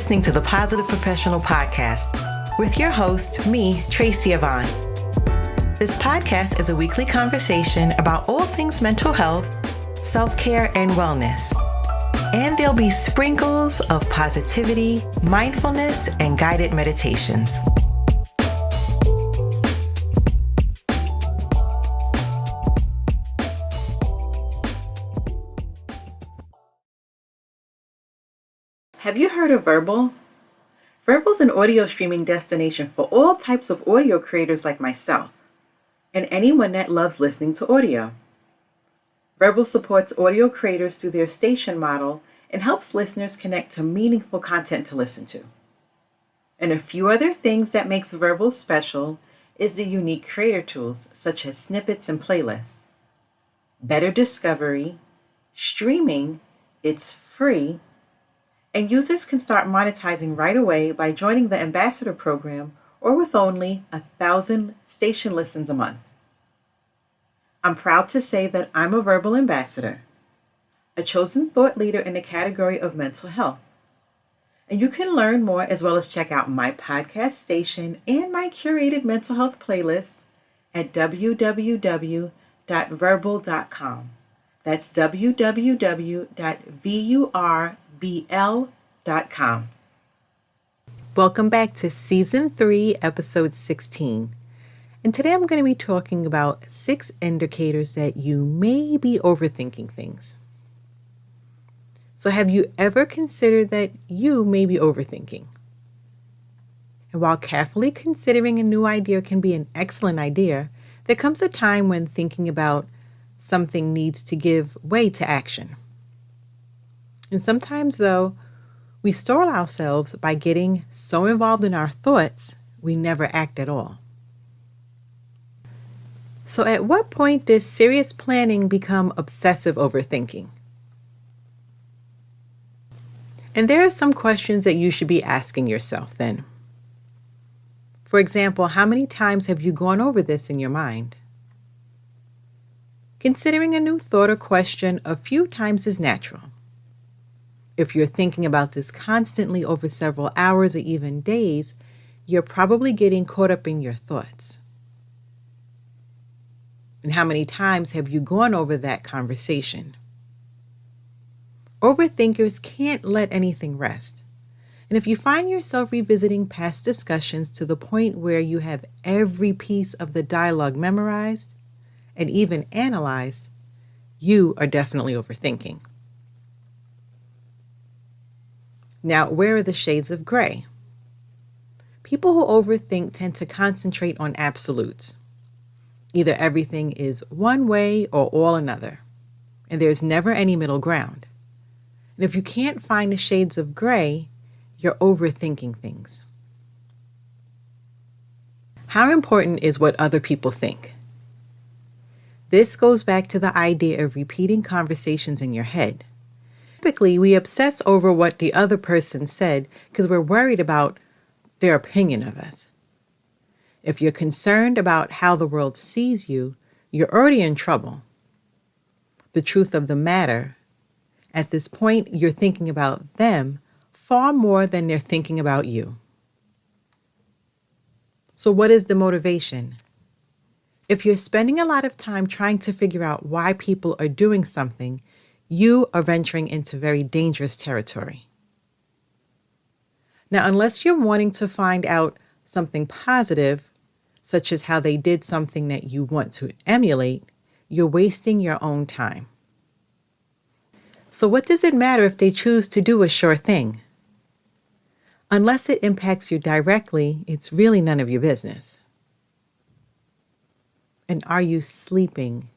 listening to the Positive Professional Podcast with your host, me, Tracy Yvonne. This podcast is a weekly conversation about all things mental health, self-care, and wellness. And there'll be sprinkles of positivity, mindfulness, and guided meditations. Have you heard of Verbal? Verbal is an audio streaming destination for all types of audio creators like myself, and anyone that loves listening to audio. Verbal supports audio creators through their station model and helps listeners connect to meaningful content to listen to. And a few other things that makes Verbal special is the unique creator tools such as snippets and playlists, better discovery, streaming, it's free, and users can start monetizing right away by joining the Ambassador program or with only 1,000 station listens a month. I'm proud to say that I'm a Verbal Ambassador, a chosen thought leader in the category of mental health. And you can learn more as well as check out my podcast station and my curated mental health playlist at www.verbal.com. That's www.verbal.com. Welcome back to Season 3, Episode 16. And today I'm going to be talking about 6 indicators that you may be overthinking things. So have you ever considered that you may be overthinking? And while carefully considering a new idea can be an excellent idea, there comes a time when thinking about something needs to give way to action. And sometimes, though, we stall ourselves by getting so involved in our thoughts, we never act at all. So at what point does serious planning become obsessive overthinking? And there are some questions that you should be asking yourself then. For example, how many times have you gone over this in your mind? Considering a new thought or question a few times is natural. If you're thinking about this constantly over several hours or even days, you're probably getting caught up in your thoughts. And how many times have you gone over that conversation? Overthinkers can't let anything rest. And if you find yourself revisiting past discussions to the point where you have every piece of the dialogue memorized and even analyzed, you are definitely overthinking. Now, where are the shades of gray? People who overthink tend to concentrate on absolutes. Either everything is one way or all another, and there's never any middle ground. And if you can't find the shades of gray, you're overthinking things. How important is what other people think? This goes back to the idea of repeating conversations in your head. Typically, we obsess over what the other person said because we're worried about their opinion of us. If you're concerned about how the world sees you, you're already in trouble. The truth of the matter, at this point, you're thinking about them far more than they're thinking about you. So what is the motivation? If you're spending a lot of time trying to figure out why people are doing something, you are venturing into very dangerous territory. Now, unless you're wanting to find out something positive, such as how they did something that you want to emulate, you're wasting your own time. So what does it matter if they choose to do a sure thing? Unless it impacts you directly, it's really none of your business. And are you sleeping?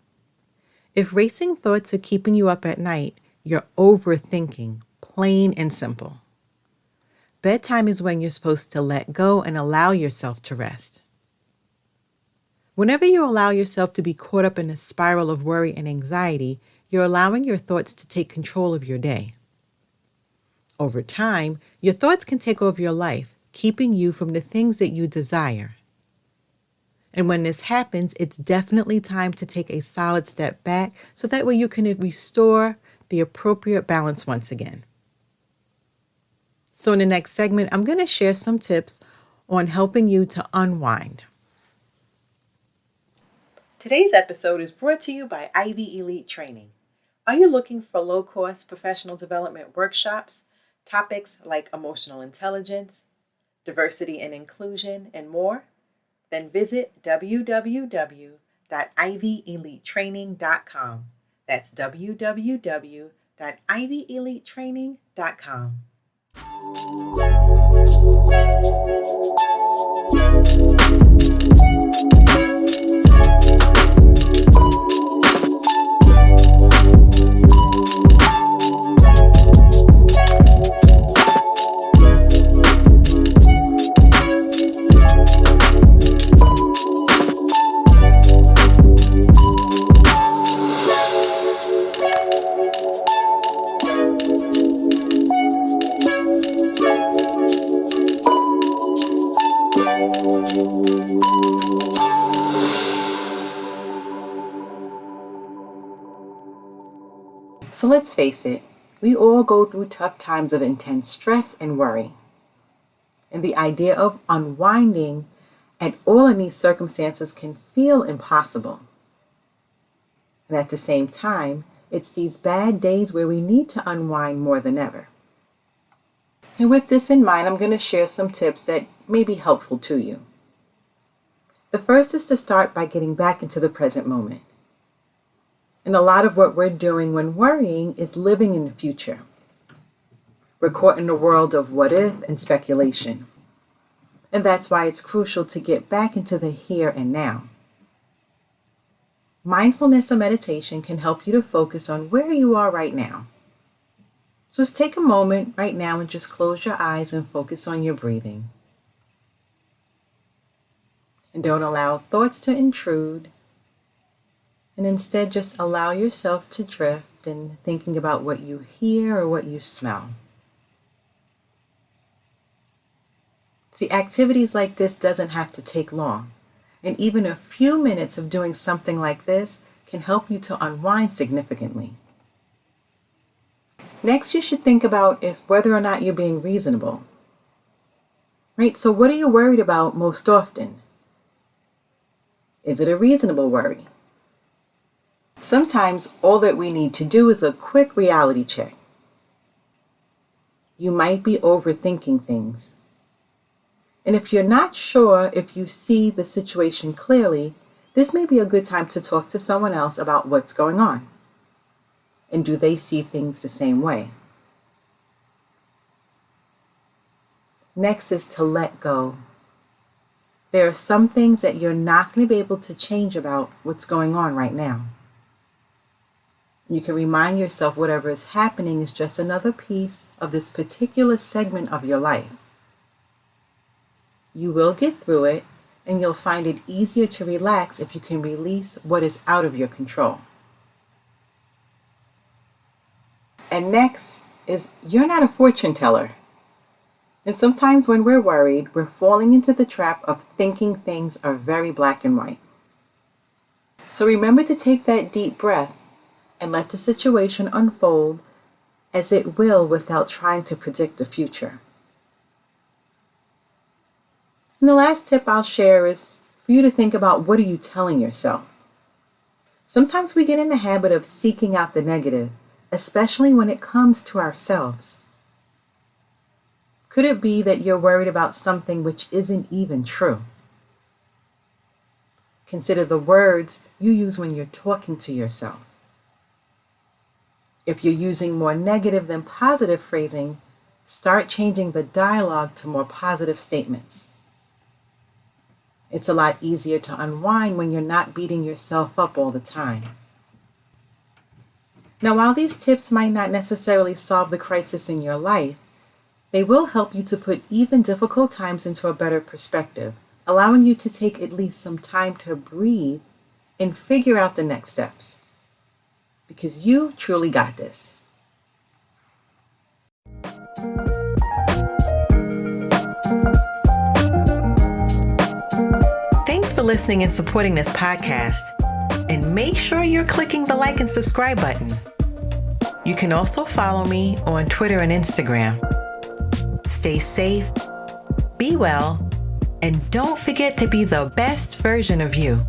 If racing thoughts are keeping you up at night, you're overthinking, plain and simple. Bedtime is when you're supposed to let go and allow yourself to rest. Whenever you allow yourself to be caught up in a spiral of worry and anxiety, you're allowing your thoughts to take control of your day. Over time, your thoughts can take over your life, keeping you from the things that you desire. And when this happens, it's definitely time to take a solid step back so that way you can restore the appropriate balance once again. So in the next segment, I'm going to share some tips on helping you to unwind. Today's episode is brought to you by Ivy Elite Training. Are you looking for low-cost professional development workshops, topics like emotional intelligence, diversity and inclusion, and more? Then visit www.ivyelitetraining.com. That's www.ivyelitetraining.com. So let's face it, we all go through tough times of intense stress and worry. And the idea of unwinding at all in these circumstances can feel impossible. And at the same time, it's these bad days where we need to unwind more than ever. And with this in mind, I'm going to share some tips that may be helpful to you. The first is to start by getting back into the present moment. And a lot of what we're doing when worrying is living in the future. We're caught in a world of what if and speculation. And that's why it's crucial to get back into the here and now. Mindfulness or meditation can help you to focus on where you are right now. So just take a moment right now and just close your eyes and focus on your breathing. And don't allow thoughts to intrude. And instead just allow yourself to drift in thinking about what you hear or what you smell. See, activities like this doesn't have to take long. And even a few minutes of doing something like this can help you to unwind significantly. Next, you should think about whether or not you're being reasonable. Right? So what are you worried about most often? Is it a reasonable worry? Sometimes all that we need to do is a quick reality check. You might be overthinking things. And if you're not sure if you see the situation clearly, this may be a good time to talk to someone else about what's going on. And do they see things the same way? Next is to let go. There are some things that you're not going to be able to change about what's going on right now. You can remind yourself whatever is happening is just another piece of this particular segment of your life. You will get through it, and you'll find it easier to relax if you can release what is out of your control. And next is you're not a fortune teller. And sometimes when we're worried, we're falling into the trap of thinking things are very black and white. So remember to take that deep breath and let the situation unfold as it will without trying to predict the future. And the last tip I'll share is for you to think about, what are you telling yourself? Sometimes we get in the habit of seeking out the negative, especially when it comes to ourselves. Could it be that you're worried about something which isn't even true? Consider the words you use when you're talking to yourself. If you're using more negative than positive phrasing, start changing the dialogue to more positive statements. It's a lot easier to unwind when you're not beating yourself up all the time. Now, while these tips might not necessarily solve the crisis in your life, they will help you to put even difficult times into a better perspective, allowing you to take at least some time to breathe and figure out the next steps. Because you truly got this. Thanks for listening and supporting this podcast. And make sure you're clicking the like and subscribe button. You can also follow me on Twitter and Instagram. stay safe, be well, and don't forget to be the best version of you.